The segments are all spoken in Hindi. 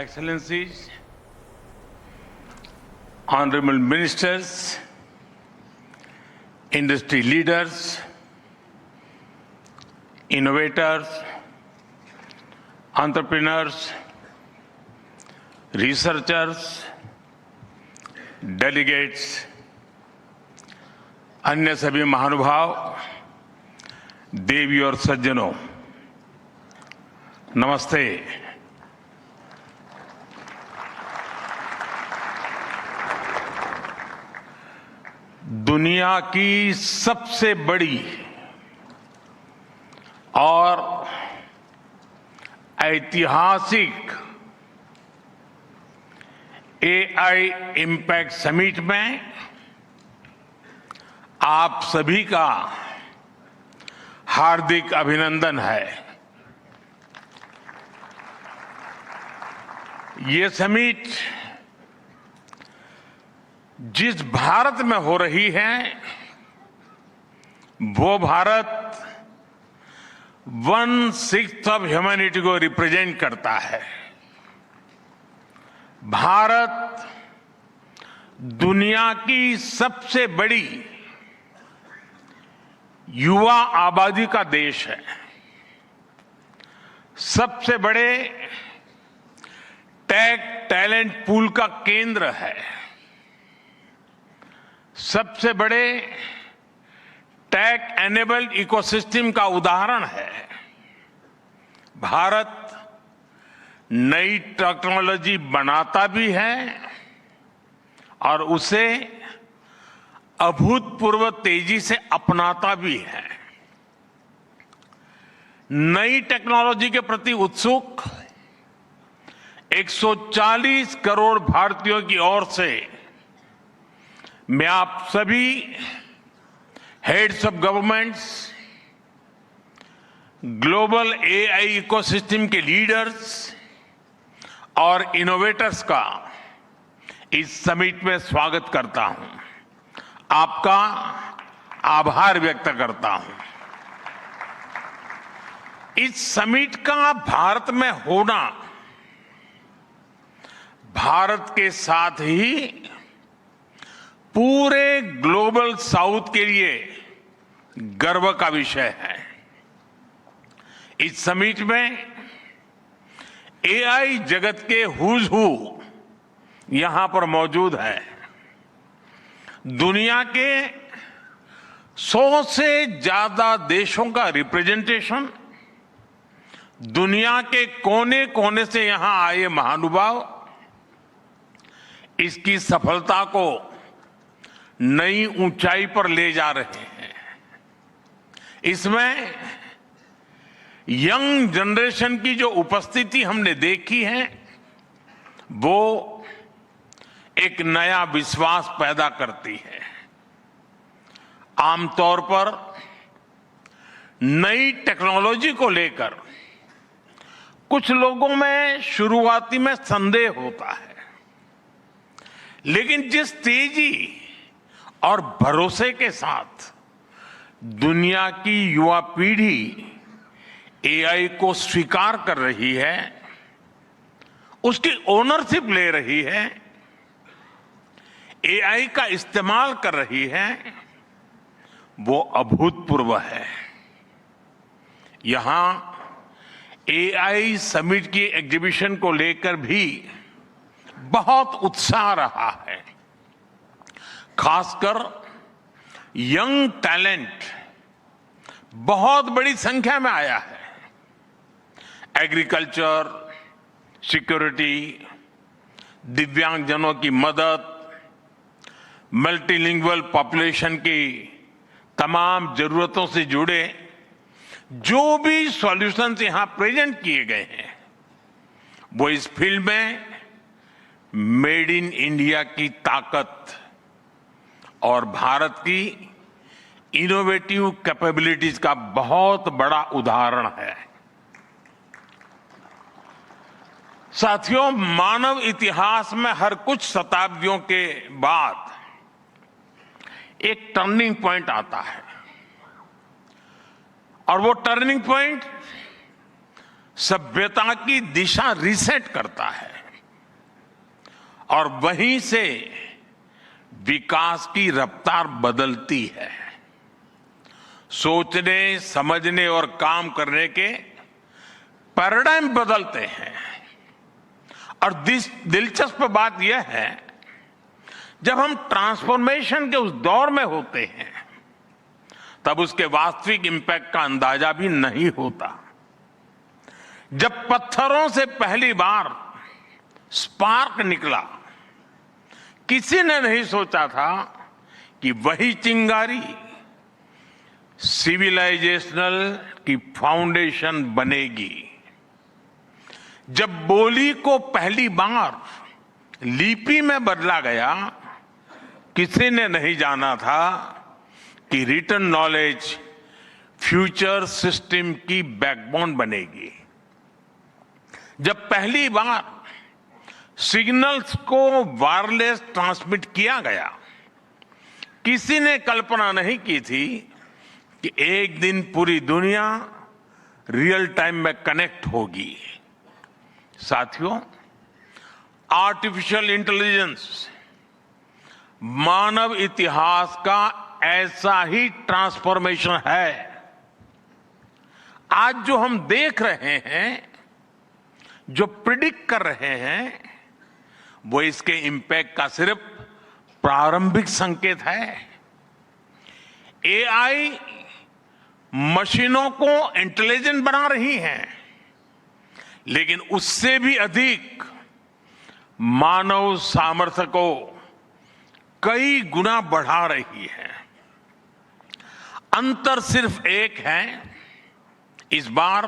Excellencies, Honorable Ministers, industry leaders, innovators, entrepreneurs, researchers, delegates, अन्य सभी महानुभाव, देवी और सज्जनों, नमस्ते। दुनिया की सबसे बड़ी और ऐतिहासिक एआई इम्पैक्ट समिट में आप सभी का हार्दिक अभिनंदन है। ये समिट जिस भारत में हो रही है वो भारत 1/6 ऑफ ह्यूमैनिटी को रिप्रेजेंट करता है। भारत दुनिया की सबसे बड़ी युवा आबादी का देश है, सबसे बड़े टेक टैलेंट पूल का केंद्र है, सबसे बड़े टेक एनेबल्ड इकोसिस्टम का उदाहरण है। भारत नई टेक्नोलॉजी बनाता भी है और उसे अभूतपूर्व तेजी से अपनाता भी है। नई टेक्नोलॉजी के प्रति उत्सुक 140 करोड़ भारतीयों की ओर से मैं आप सभी heads of governments, global AI ecosystem के लीडर्स और इनोवेटर्स का इस समिट में स्वागत करता हूं, आपका आभार व्यक्त करता हूं। इस समिट का भारत में होना भारत के साथ ही पूरे ग्लोबल साउथ के लिए गर्व का विषय है। इस समिट में एआई जगत के हुज हू यहां पर मौजूद है। दुनिया के 100 से ज्यादा देशों का रिप्रेजेंटेशन, दुनिया के कोने कोने से यहां आए महानुभाव इसकी सफलता को नई ऊंचाई पर ले जा रहे हैं। इसमें यंग जनरेशन की जो उपस्थिति हमने देखी है वो एक नया विश्वास पैदा करती है। आमतौर पर नई टेक्नोलॉजी को लेकर कुछ लोगों में शुरुआती में संदेह होता है, लेकिन जिस तेजी और भरोसे के साथ दुनिया की युवा पीढ़ी एआई को स्वीकार कर रही है, उसकी ओनरशिप ले रही है, एआई का इस्तेमाल कर रही है, वो अभूतपूर्व है। यहां एआई समिट की एग्जीबिशन को लेकर भी बहुत उत्साह रहा है। खासकर यंग टैलेंट बहुत बड़ी संख्या में आया है। एग्रीकल्चर, सिक्योरिटी, दिव्यांगजनों की मदद, मल्टीलिंगुअल पॉपुलेशन की तमाम जरूरतों से जुड़े जो भी सॉल्यूशंस यहां प्रेजेंट किए गए हैं वो इस फील्ड में मेड इन इंडिया की ताकत और भारत की इनोवेटिव कैपेबिलिटीज का बहुत बड़ा उदाहरण है। साथियों, मानव इतिहास में हर कुछ शताब्दियों के बाद एक टर्निंग पॉइंट आता है और वो टर्निंग पॉइंट सभ्यता की दिशा रीसेट करता है। और वहीं से विकास की रफ्तार बदलती है। सोचने, समझने और काम करने के पैराडाइम बदलते हैं। और दिलचस्प बात यह है, जब हम ट्रांसफॉर्मेशन के उस दौर में होते हैं तब उसके वास्तविक इंपैक्ट का अंदाजा भी नहीं होता। जब पत्थरों से पहली बार स्पार्क निकला, किसी ने नहीं सोचा था कि वही चिंगारी सिविलाइजेशनल की फाउंडेशन बनेगी। जब बोली को पहली बार लिपि में बदला गया, किसी ने नहीं जाना था कि रिटन नॉलेज फ्यूचर सिस्टम की बैकबोन बनेगी। जब पहली बार सिग्नल्स को वायरलेस ट्रांसमिट किया गया, किसी ने कल्पना नहीं की थी कि एक दिन पूरी दुनिया रियल टाइम में कनेक्ट होगी। साथियों, आर्टिफिशियल इंटेलिजेंस मानव इतिहास का ऐसा ही ट्रांसफॉर्मेशन है। आज जो हम देख रहे हैं, जो प्रिडिक्ट कर रहे हैं, वो इसके इंपैक्ट का सिर्फ प्रारंभिक संकेत है। एआई मशीनों को इंटेलिजेंट बना रही है, लेकिन उससे भी अधिक मानव सामर्थ्य को कई गुना बढ़ा रही है। अंतर सिर्फ एक है, इस बार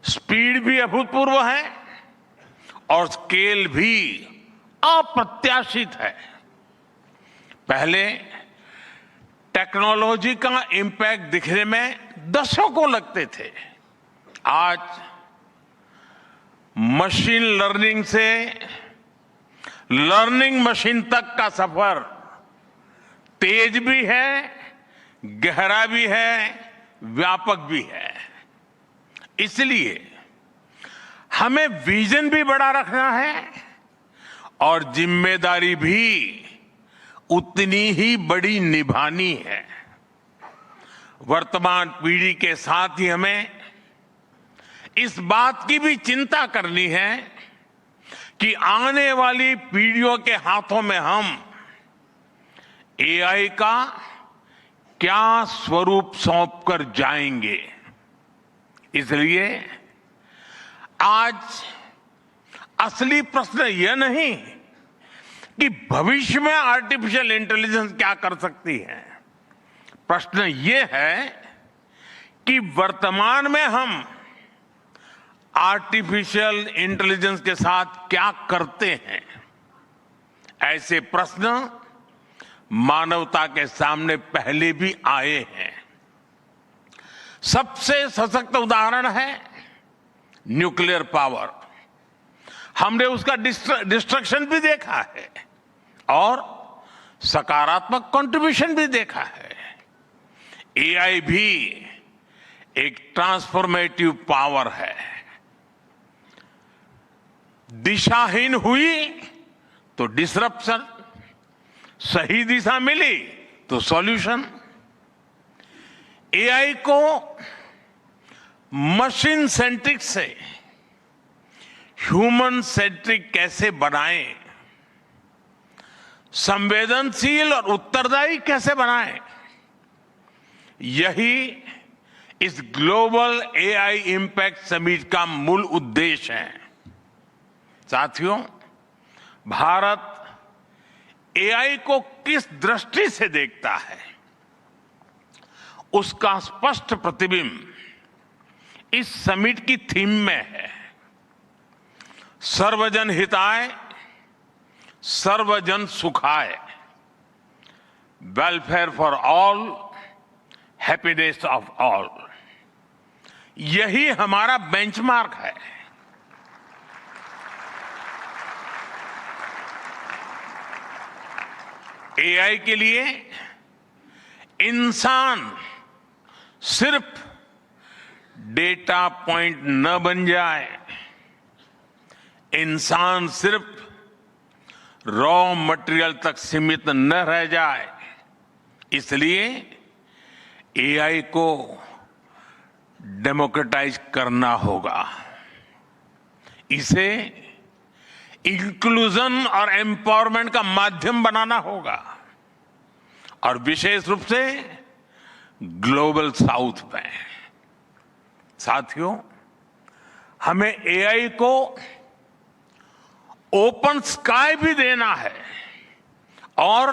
स्पीड भी अभूतपूर्व है और स्केल भी अप्रत्याशित है। पहले टेक्नोलॉजी का इंपैक्ट दिखने में दशकों लगते थे। आज मशीन लर्निंग से लर्निंग मशीन तक का सफर तेज भी है, गहरा भी है, व्यापक भी है। इसलिए हमें विजन भी बड़ा रखना है और जिम्मेदारी भी उतनी ही बड़ी निभानी है। वर्तमान पीढ़ी के साथ ही हमें इस बात की भी चिंता करनी है कि आने वाली पीढ़ियों के हाथों में हम एआई का क्या स्वरूप सौंप कर जाएंगे। इसलिए आज असली प्रश्न यह नहीं कि भविष्य में आर्टिफिशियल इंटेलिजेंस क्या कर सकती है। प्रश्न यह है कि वर्तमान में हम आर्टिफिशियल इंटेलिजेंस के साथ क्या करते हैं। ऐसे प्रश्न मानवता के सामने पहले भी आए हैं। सबसे सशक्त उदाहरण है न्यूक्लियर पावर। हमने उसका डिस्ट्रक्शन भी देखा है और सकारात्मक कंट्रीब्यूशन भी देखा है। एआई भी एक ट्रांसफॉर्मेटिव पावर है। दिशाहीन हुई तो डिसरप्शन, सही दिशा मिली तो सॉल्यूशन। एआई को मशीन सेंट्रिक से ह्यूमन सेंट्रिक कैसे बनाएं, संवेदनशील और उत्तरदायी कैसे बनाएं, यही इस ग्लोबल एआई इंपैक्ट समिट का मूल उद्देश्य है। साथियों, भारत एआई को किस दृष्टि से देखता है, उसका स्पष्ट प्रतिबिंब इस समिट की थीम में है। सर्वजन हिताय, सर्वजन सुखाय, welfare for all, happiness of all. यही हमारा बेंचमार्क है। एआई के लिए इंसान सिर्फ डेटा पॉइंट न बन जाए, इंसान सिर्फ रॉ मटेरियल तक सीमित न रह जाए, इसलिए एआई को डेमोक्रेटाइज करना होगा। इसे इंक्लूजन और एम्पावरमेंट का माध्यम बनाना होगा, और विशेष रूप से ग्लोबल साउथ में। साथियों, हमें एआई को ओपन स्काई भी देना है और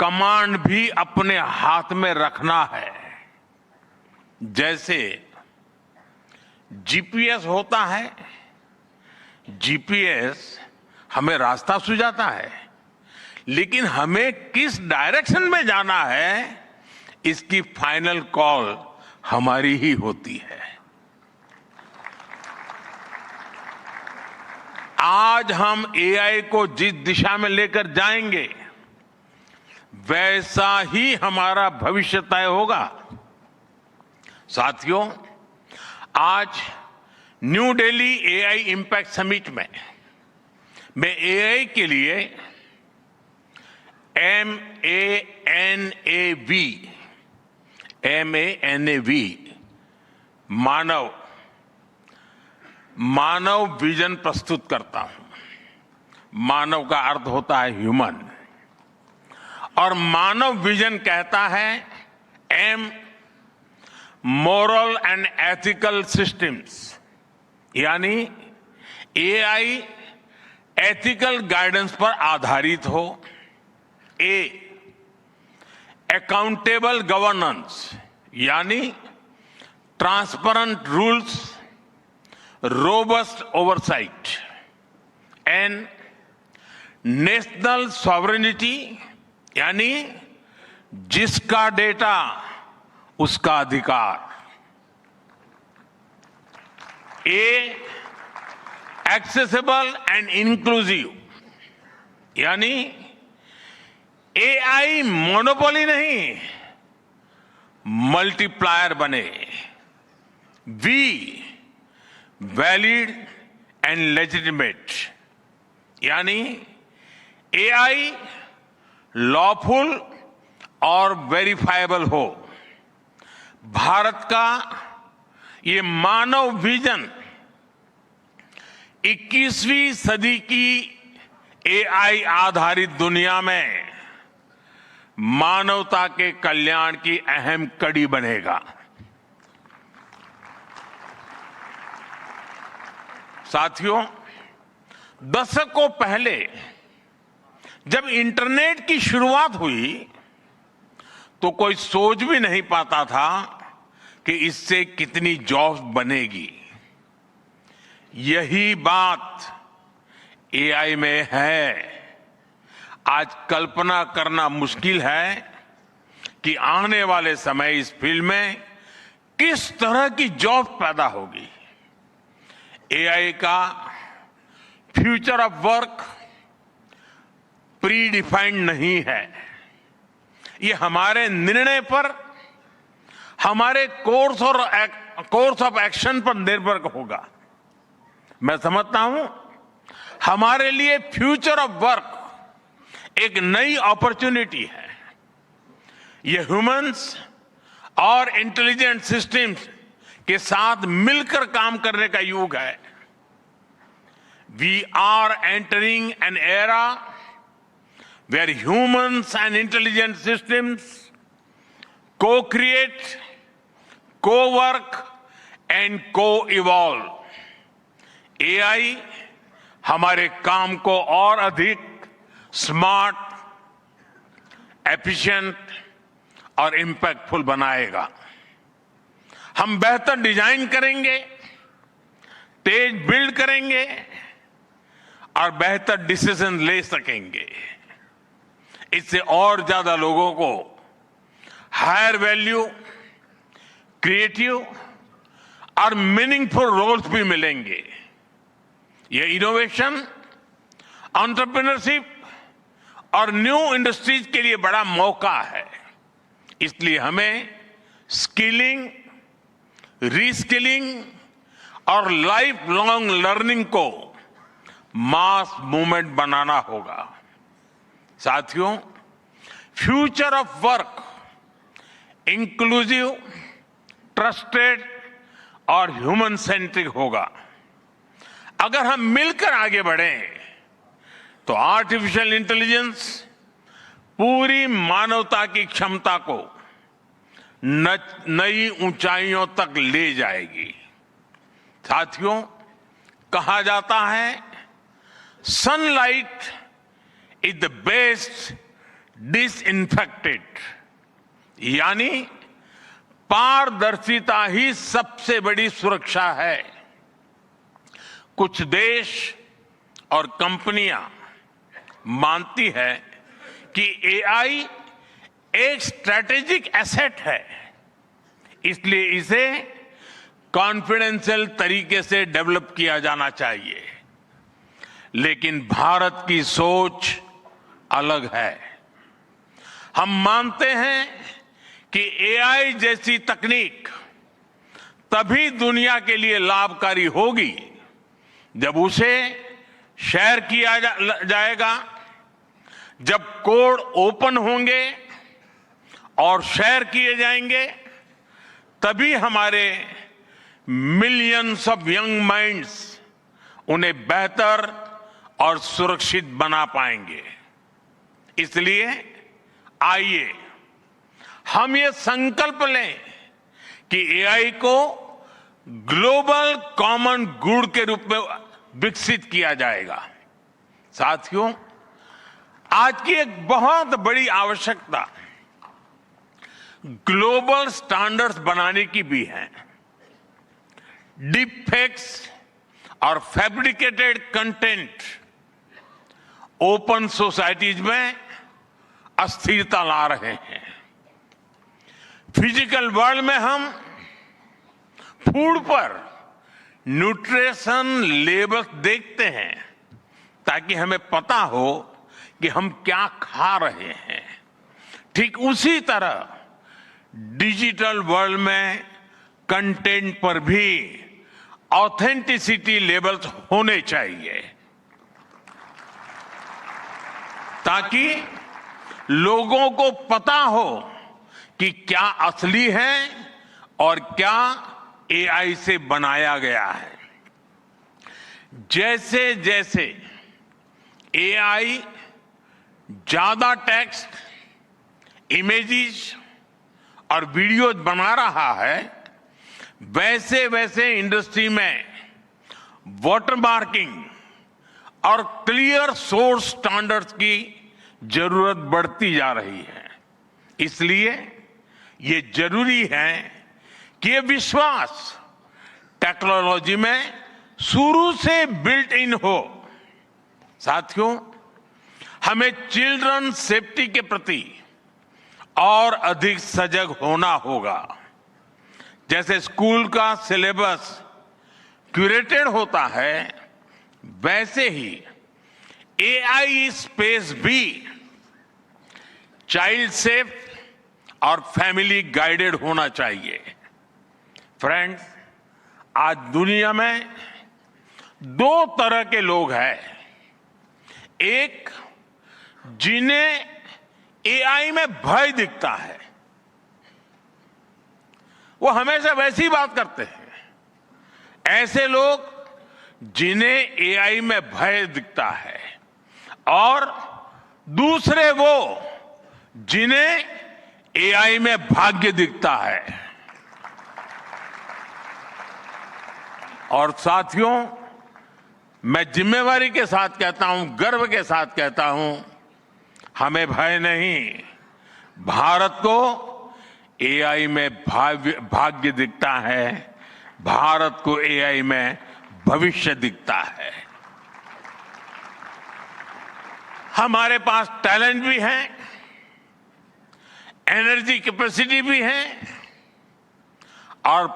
कमांड भी अपने हाथ में रखना है। जैसे जीपीएस होता है, जीपीएस हमें रास्ता सुझाता है, लेकिन हमें किस डायरेक्शन में जाना है इसकी फाइनल कॉल हमारी ही होती है। आज हम एआई को जिस दिशा में लेकर जाएंगे वैसा ही हमारा भविष्य तय होगा। साथियों, आज new Delhi AI impact summit में मैं एआई के लिए MANAV मानव विजन प्रस्तुत करता हूं। मानव का अर्थ होता है ह्यूमन, और मानव विजन कहता है M moral and ethical systems, यानी एआई एथिकल गाइडेंस पर आधारित हो। A अकाउंटेबल गवर्नेंस, यानी transparent rules, robust oversight. N national sovereignty, यानी जिसका डेटा उसका अधिकार। A एक्सेसिबल एंड इंक्लूसिव, यानी एआई मोनोपोली नहीं, मल्टीप्लायर बने। V वैलिड एंड लेजिटिमेट, यानी एआई लॉफुल और वेरीफाइबल हो। भारत का ये मानव विजन 21वीं सदी की एआई आधारित दुनिया में मानवता के कल्याण की अहम कड़ी बनेगा। साथियों, दशकों पहले जब इंटरनेट की शुरुआत हुई तो कोई सोच भी नहीं पाता था कि इससे कितनी जॉब्स बनेगी। यही बात एआई में है। आज कल्पना करना मुश्किल है कि आने वाले समय इस फील्ड में किस तरह की जॉब पैदा होगी। एआई का future of work pre defined नहीं है। ये हमारे निर्णय पर, हमारे कोर्स ऑफ एक्शन पर निर्भर होगा। मैं समझता हूं हमारे लिए फ्यूचर ऑफ वर्क एक नई अपॉर्चुनिटी है। ये ह्यूमंस और इंटेलिजेंट सिस्टम्स के साथ मिलकर काम करने का युग है। We are entering an era where humans and intelligent systems co-create, co-work and co-evolve। AI हमारे काम को और अधिक स्मार्ट, एफिशिएंट और इंपैक्टफुल बनाएगा। हम बेहतर डिजाइन करेंगे, तेज बिल्ड करेंगे और बेहतर डिसीजन ले सकेंगे। इससे और ज्यादा लोगों को हायर वैल्यू, क्रिएटिव और मीनिंगफुल रोल्स भी मिलेंगे। ये इनोवेशन, एंटरप्रेन्योरशिप और न्यू इंडस्ट्रीज के लिए बड़ा मौका है। इसलिए हमें स्किलिंग, रीस्किलिंग और लाइफ लॉन्ग लर्निंग को मास मूवमेंट बनाना होगा। साथियों, future of work inclusive, trusted और ह्यूमन सेंट्रिक होगा। अगर हम मिलकर आगे बढ़ें तो आर्टिफिशियल इंटेलिजेंस पूरी मानवता की क्षमता को नई ऊंचाइयों तक ले जाएगी। साथियों, कहा जाता है sunlight is the best disinfectant, यानी पारदर्शिता ही सबसे बड़ी सुरक्षा है। कुछ देश और कंपनियां मानती है कि एआई एक स्ट्रैटेजिक एसेट है, इसलिए इसे कॉन्फिडेंशियल तरीके से डेवलप किया जाना चाहिए। लेकिन भारत की सोच अलग है। हम मानते हैं कि एआई जैसी तकनीक तभी दुनिया के लिए लाभकारी होगी जब उसे शेयर किया जाएगा, जब कोड ओपन होंगे और शेयर किए जाएंगे, तभी हमारे मिलियंस ऑफ यंग माइंड्स उन्हें बेहतर और सुरक्षित बना पाएंगे। इसलिए आइए हम ये संकल्प लें कि एआई को ग्लोबल कॉमन गुड के रूप में विकसित किया जाएगा। साथियों, आज की एक बहुत बड़ी आवश्यकता ग्लोबल स्टैंडर्ड्स बनाने की भी है। डीप फेक्स और फैब्रिकेटेड कंटेंट ओपन सोसाइटीज में अस्थिरता ला रहे हैं। फिजिकल वर्ल्ड में हम फूड पर न्यूट्रिशन लेबल देखते हैं ताकि हमें पता हो कि हम क्या खा रहे हैं। ठीक उसी तरह डिजिटल वर्ल्ड में कंटेंट पर भी ऑथेंटिसिटी लेवल्स होने चाहिए ताकि लोगों को पता हो कि क्या असली है और क्या एआई से बनाया गया है। जैसे जैसे एआई ज्यादा टेक्स्ट, इमेजेस और वीडियोज बना रहा है, वैसे वैसे इंडस्ट्री में वाटरमार्किंग और क्लियर सोर्स स्टैंडर्ड्स की जरूरत बढ़ती जा रही है। इसलिए ये जरूरी है कि ये विश्वास टेक्नोलॉजी में शुरू से बिल्ट इन हो। साथियों, हमें चिल्ड्रन सेफ्टी के प्रति और अधिक सजग होना होगा। जैसे स्कूल का सिलेबस क्यूरेटेड होता है, वैसे ही एआई स्पेस भी चाइल्ड सेफ और फैमिली गाइडेड होना चाहिए। फ्रेंड्स, आज दुनिया में दो तरह के लोग हैं। एक, जिन्हें एआई में भय दिखता है, वो हमेशा वैसी बात करते हैं। ऐसे लोग जिन्हें एआई में भय दिखता है, और दूसरे वो जिन्हें एआई में भाग्य दिखता है। और साथियों, मैं जिम्मेवारी के साथ कहता हूं, गर्व के साथ कहता हूं, हमें भय नहीं, भारत को एआई में भाग्य दिखता है, भारत को एआई में भविष्य दिखता है। हमारे पास टैलेंट भी है, एनर्जी कैपेसिटी भी है और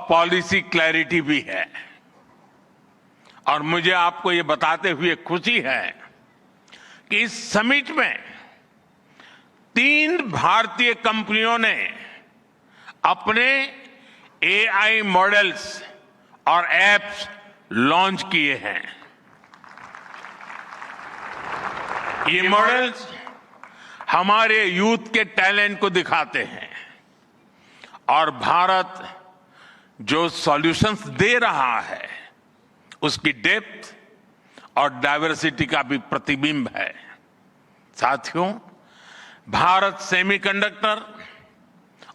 पॉलिसी क्लैरिटी भी है। और मुझे आपको ये बताते हुए खुशी है कि इस समिट में 3 भारतीय कंपनियों ने अपने एआई मॉडल्स और एप्स लॉन्च किए हैं। ये मॉडल्स हमारे यूथ के टैलेंट को दिखाते हैं और भारत जो सॉल्यूशंस दे रहा है उसकी डेप्थ और डाइवर्सिटी का भी प्रतिबिंब है। साथियों, भारत सेमीकंडक्टर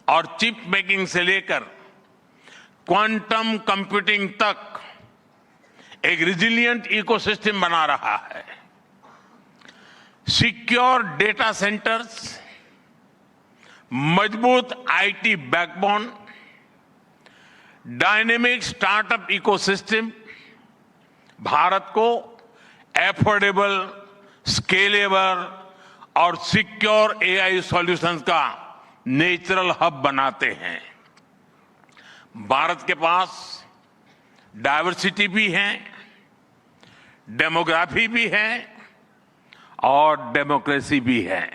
और चिप मेकिंग से लेकर क्वांटम कंप्यूटिंग तक एक रिजिलियंट इकोसिस्टम बना रहा है। सिक्योर डेटा सेंटर्स, मजबूत IT backbone, dynamic startup ecosystem Bharat को एफोर्डेबल, स्केलेबल और सिक्योर एआई सॉल्यूशंस का नेचुरल हब बनाते हैं। भारत के पास डाइवर्सिटी भी है, डेमोग्राफी भी है और डेमोक्रेसी भी है।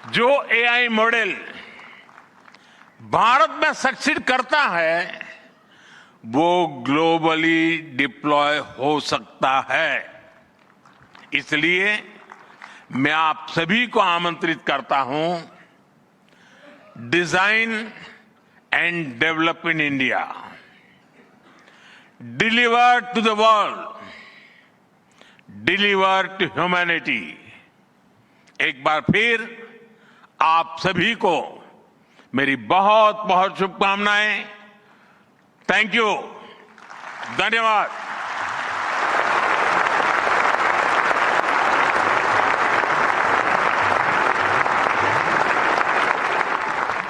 जो एआई मॉडल भारत में सक्सीड करता है वो ग्लोबली डिप्लॉय हो सकता है। इसलिए मैं आप सभी को आमंत्रित करता हूं, design and develop in India, deliver to the world, deliver to humanity. एक बार फिर आप सभी को मेरी बहुत बहुत शुभकामनाएं। थैंक यू, धन्यवाद।